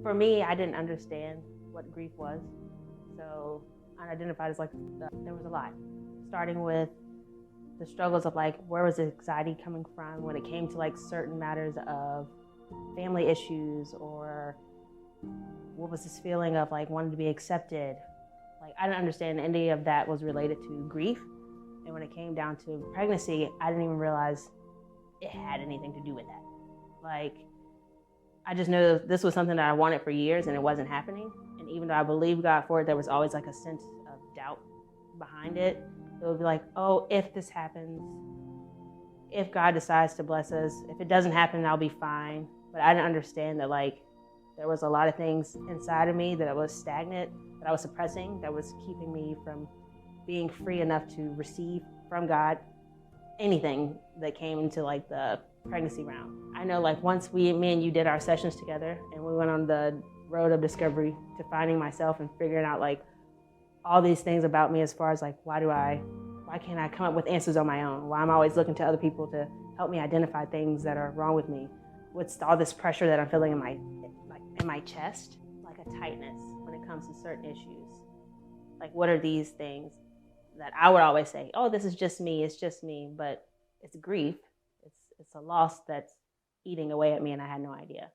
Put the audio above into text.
For me, I didn't understand what grief was. So I identified as there was a lot, starting with the struggles of where was the anxiety coming from when it came to certain matters of family issues, or what was this feeling of wanting to be accepted. I didn't understand any of that was related to grief. And when it came down to pregnancy, I didn't even realize it had anything to do with that. I just knew this was something that I wanted for years and it wasn't happening. And even though I believed God for it, there was always a sense of doubt behind it. It would be oh, if this happens, if God decides to bless us, if it doesn't happen, I'll be fine. But I didn't understand that there was a lot of things inside of me that was stagnant, that I was suppressing, that was keeping me from being free enough to receive from God anything that came into the pregnancy round. I know once me and you did our sessions together and we went on the road of discovery to finding myself and figuring out all these things about me, as far as why can't I come up with answers on my own? Why am I always looking to other people to help me identify things that are wrong with me? What's all this pressure that I'm feeling in my chest, a tightness when it comes to certain issues? What are these things that I would always say, oh, this is just me, it's just me, but it's grief. It's a loss that's eating away at me and I had no idea.